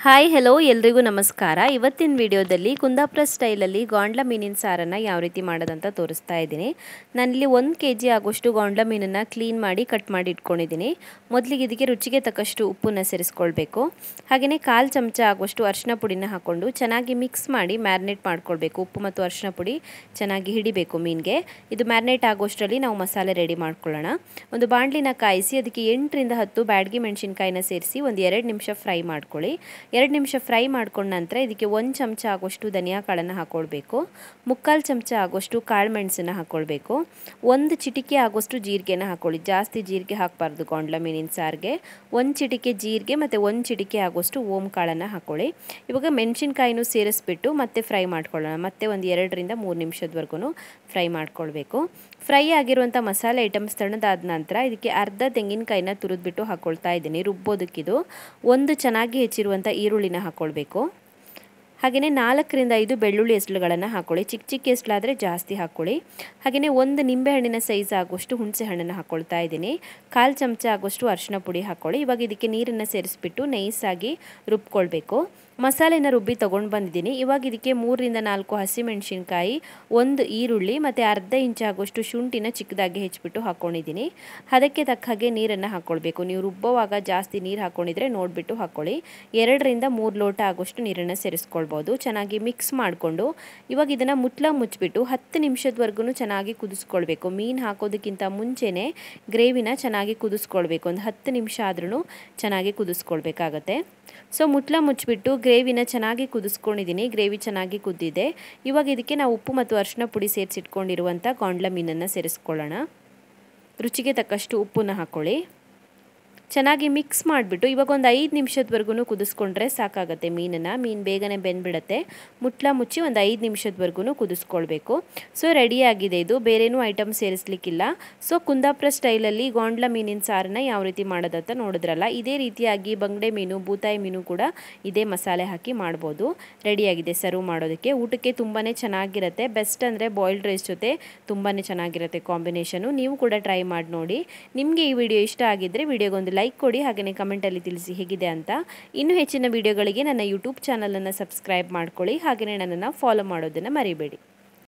Hi hello ಎಲ್ರಿಗೂ ನಮಸ್ಕಾರ. ಇವತ್ತಿನ ವಿಡಿಯೋದಲ್ಲಿ ಕುಂದಾಪುರ ಸ್ಟೈಲಲ್ಲಿ ಗಾಂಡ್ಲ ಮೀನಿನ ಸಾರನ್ನು ಯಾವ ರೀತಿ ಮಾಡೋದಂತ ತೋರಿಸ್ತಾ ಇದ್ದೀನಿ. ನಾನಿಲ್ಲಿ 1 kg ಆಗೋಷ್ಟು ಗಾಂಡ್ಲ ಮೀನನ್ನು ಕ್ಲೀನ್ ಮಾಡಿ ಕಟ್ ಮಾಡಿ ಇಟ್ಕೊಂಡಿದ್ದೀನಿ. ಮೊದಲಿಗೆ ಇದಕ್ಕೆ ರುಚಿಗೆ ತಕ್ಕಷ್ಟು ಉಪ್ಪನ್ನು ಸೇರಿಸ್ಕೊಳ್ಬೇಕು. ಹಾಗೆಯೇ 1/4 ಚಮಚ ಆಗೋಷ್ಟು ಅರಿಶಿನ ಪುಡಿನ ಹಾಕ್ಕೊಂಡು ಚೆನ್ನಾಗಿ ಮಿಕ್ಸ್ ಮಾಡಿ ಮ್ಯಾರಿನೇಟ್ ಮಾಡ್ಕೊಳ್ಬೇಕು. ಉಪ್ಪು ಮತ್ತು ಅರಿಶಿನ ಪುಡಿ ಚೆನ್ನಾಗಿ ಹಿಡಿಬೇಕು ಮೀನಿಗೆ. ಇದು ಮ್ಯಾರಿನೇಟ್ ಆಗೋಷ್ಟರಲ್ಲಿ ನಾವು ಮಸಾಲೆ ರೆಡಿ ಮಾಡ್ಕೊಳ್ಳೋಣ. ಒಂದು ಬಾಣಲಿನ ಕಾಯಿಸಿ ಅದಕ್ಕೆ 8 ರಿಂದ 10 ಬ್ಯಾಡಗಿ ಮೆಣಸಿನಕಾಯಿನ ಸೇರಿಸಿ ಒಂದು 2 ನಿಮಿಷ ಫ್ರೈ ಮಾಡ್ಕೊಳ್ಳಿ. 2 ನಿಮಿಷ ಫ್ರೈ ಮಾಡ್ಕೊಂಡ ನಂತರ ಇದಕ್ಕೆ 1 ಚಮಚ ಆಗೋಷ್ಟು ಧನಿಯಾ ಕಾಳನ್ನು ಹಾಕ್ಕೊಳ್ಬೇಕು. 3/4 ಚಮಚ ಆಗೋಷ್ಟು ಕಾಳು ಮೆಣಸನ್ನು ಹಾಕ್ಕೊಳ್ಬೇಕು. 1 ಚಿಟಿಕೆ ಆಗೋಷ್ಟು ಜೀರಿಗೆನ ಹಾಕ್ಕೊಳ್ಳಿ. ಜಾಸ್ತಿ ಜೀರಿಗೆ ಹಾಕಬಾರ್ದು ಗಾಂಡ್ಲ ಮೀನಿನ ಸಾರಿಗೆ. 1 ಚಿಟಿಕೆ ಜೀರಿಗೆ ಮತ್ತು 1 ಚಿಟಿಕೆ ಆಗೋಷ್ಟು ಓಂ ಕಾಳನ್ನು ಹಾಕ್ಕೊಳ್ಳಿ. ಇವಾಗ ಮೆಣಸಿನಕಾಯಿನೂ ಸೇರಿಸ್ಬಿಟ್ಟು ಮತ್ತೆ ಫ್ರೈ ಮಾಡ್ಕೊಳ್ಳೋಣ. ಮತ್ತೆ ಒಂದು 2 ರಿಂದ 3 ನಿಮಿಷದವರೆಗೂ ಫ್ರೈ ಮಾಡ್ಕೊಳ್ಬೇಕು. ಫ್ರೈ ಆಗಿರುವಂಥ ಮಸಾಲೆ ಐಟಮ್ಸ್ ತಣ್ಣದಾದ ನಂತರ ಇದಕ್ಕೆ ಅರ್ಧ ತೆಂಗಿನಕಾಯಿನ ತುರಿದ್ಬಿಟ್ಟು ಹಾಕ್ಕೊಳ್ತಾ ಇದ್ದೀನಿ. ರುಬ್ಬೋದಕ್ಕಿದು. 1 ಚೆನ್ನಾಗಿ ಹೆಚ್ಚಿರುವಂಥ ಈರುಳ್ಳಿನ ಹಾಕ್ಕೊಳ್ಬೇಕು. ಹಾಗೆಯೇ 4 ರಿಂದ 5 ಬೆಳ್ಳುಳ್ಳಿ ಎಸಳುಗಳನ್ನು ಹಾಕ್ಕೊಳ್ಳಿ. ಚಿಕ್ಕ ಚಿಕ್ಕ ಎಸಳಾದರೆ ಜಾಸ್ತಿ ಹಾಕ್ಕೊಳ್ಳಿ. ಹಾಗೆಯೇ 1 ನಿಂಬೆಹಣ್ಣಿನ ಸೈಜ್ ಆಗೋಷ್ಟು ಹುಣಸೆ ಹಣ್ಣನ್ನು ಹಾಕ್ಕೊಳ್ತಾ ಇದ್ದೀನಿ. 1/4 ಚಮಚ ಆಗೋಷ್ಟು ಅರಿಶಿನ ಪುಡಿ ಹಾಕ್ಕೊಳ್ಳಿ. ಇವಾಗ ಇದಕ್ಕೆ ನೀರನ್ನು ಸೇರಿಸ್ಬಿಟ್ಟು ನೈಸಾಗಿ ರುಬ್ಕೊಳ್ಬೇಕು. ಮಸಾಲೆನ ರುಬ್ಬಿ ತೊಗೊಂಡು ಬಂದಿದ್ದೀನಿ. ಇವಾಗ ಇದಕ್ಕೆ 3 ರಿಂದ 4 ಹಸಿಮೆಣಸಿನಕಾಯಿ, 1 ಈರುಳ್ಳಿ ಮತ್ತು ಅರ್ಧ ಇಂಚು ಆಗೋಷ್ಟು ಶುಂಠಿನ ಚಿಕ್ಕದಾಗಿ ಹೆಚ್ಚಿಬಿಟ್ಟು ಹಾಕ್ಕೊಂಡಿದ್ದೀನಿ. ಅದಕ್ಕೆ ತಕ್ಕ ಹಾಗೆ ನೀರನ್ನು ಹಾಕ್ಕೊಳ್ಬೇಕು. ನೀವು ರುಬ್ಬುವಾಗ ಜಾಸ್ತಿ ನೀರು ಹಾಕ್ಕೊಂಡಿದ್ರೆ ನೋಡಿಬಿಟ್ಟು ಹಾಕ್ಕೊಳ್ಳಿ. 2 ರಿಂದ 3 ಲೋಟ ಆಗೋಷ್ಟು ನೀರನ್ನು ಸೇರಿಸ್ಕೊಳ್ಬೋದು. ಚೆನ್ನಾಗಿ ಮಿಕ್ಸ್ ಮಾಡಿಕೊಂಡು ಇವಾಗ ಇದನ್ನು ಮುಚ್ಚಿಬಿಟ್ಟು 10 ನಿಮಿಷದವರೆಗೂ ಚೆನ್ನಾಗಿ ಕುದಿಸ್ಕೊಳ್ಬೇಕು. ಮೀನು ಹಾಕೋದಕ್ಕಿಂತ ಮುಂಚೆನೇ ಗ್ರೇವಿನ ಚೆನ್ನಾಗಿ ಕುದಿಸ್ಕೊಳ್ಬೇಕು. ಒಂದು 10 ನಿಮಿಷ ಆದ್ರೂ ಚೆನ್ನಾಗಿ ಕುದಿಸ್ಕೊಳ್ಬೇಕಾಗತ್ತೆ. ಸೊ ಮುಚ್ಚಿಬಿಟ್ಟು ಗ್ರೇವಿನ ಚೆನ್ನಾಗಿ ಕುದಿಸ್ಕೊಂಡಿದ್ದೀನಿ. ಗ್ರೇವಿ ಚೆನ್ನಾಗಿ ಕುದ್ದಿದೆ. ಇವಾಗ ಇದಕ್ಕೆ ನಾವು ಉಪ್ಪು ಮತ್ತು ಅರಿಶಿನ ಪುಡಿ ಸೇರಿಸಿಟ್ಕೊಂಡಿರುವಂಥ ಗಾಂಡ್ಲ ಮೀನನ್ನು ಸೇರಿಸ್ಕೊಳ್ಳೋಣ. ರುಚಿಗೆ ತಕ್ಕಷ್ಟು ಉಪ್ಪನ್ನು ಹಾಕ್ಕೊಳ್ಳಿ. ಚೆನ್ನಾಗಿ ಮಿಕ್ಸ್ ಮಾಡಿಬಿಟ್ಟು ಇವಾಗ ಒಂದು 5 ನಿಮಿಷದವರೆಗೂ ಕುದಿಸ್ಕೊಂಡ್ರೆ ಸಾಕಾಗುತ್ತೆ ಮೀನನ್ನು. ಮೀನು ಬೇಗನೆ ಬೆಂದ್ಬಿಡುತ್ತೆ. ಮುಚ್ಚಿ ಒಂದು 5 ನಿಮಿಷದವರೆಗೂ ಕುದಿಸ್ಕೊಳ್ಬೇಕು. ಸೊ ರೆಡಿಯಾಗಿದೆ ಇದು. ಬೇರೇನೂ ಐಟಮ್ ಸೇರಿಸ್ಲಿಕ್ಕಿಲ್ಲ. ಸೊ ಕುಂದಾಪುರ ಸ್ಟೈಲಲ್ಲಿ ಗಾಂಡ್ಲ ಮೀನಿನ ಸಾರನ್ನ ಯಾವ ರೀತಿ ಮಾಡೋದಂತ ನೋಡಿದ್ರಲ್ಲ. ಇದೇ ರೀತಿಯಾಗಿ ಬಂಗಡೆ ಮೀನು, ಬೂತಾಯಿ ಮೀನು ಕೂಡ ಇದೇ ಮಸಾಲೆ ಹಾಕಿ ಮಾಡ್ಬೋದು. ರೆಡಿಯಾಗಿದೆ ಸರ್ವ್ ಮಾಡೋದಕ್ಕೆ. ಊಟಕ್ಕೆ ತುಂಬಾ ಚೆನ್ನಾಗಿರುತ್ತೆ. ಬೆಸ್ಟ್ ಅಂದರೆ ಬಾಯ್ಲ್ಡ್ ರೈಸ್ ಜೊತೆ ತುಂಬಾ ಚೆನ್ನಾಗಿರುತ್ತೆ ಕಾಂಬಿನೇಷನು. ನೀವು ಕೂಡ ಟ್ರೈ ಮಾಡಿ ನೋಡಿ. ನಿಮಗೆ ಈ ವಿಡಿಯೋ ಇಷ್ಟ ಆಗಿದ್ದರೆ ವಿಡಿಯೋಗೊಂದು ಲೈಕ್ ಕೊಡಿ. ಹಾಗೆಯೇ ಕಮೆಂಟಲ್ಲಿ ತಿಳಿಸಿ ಹೇಗಿದೆ ಅಂತ. ಇನ್ನೂ ಹೆಚ್ಚಿನ ವಿಡಿಯೋಗಳಿಗೆ ನನ್ನ ಯೂಟ್ಯೂಬ್ ಚಾನಲನ್ನು ಸಬ್ಸ್ಕ್ರೈಬ್ ಮಾಡ್ಕೊಳ್ಳಿ. ಹಾಗೆಯೇ ನನ್ನನ್ನು ಫಾಲೋ ಮಾಡೋದನ್ನು ಮರಿಬೇಡಿ.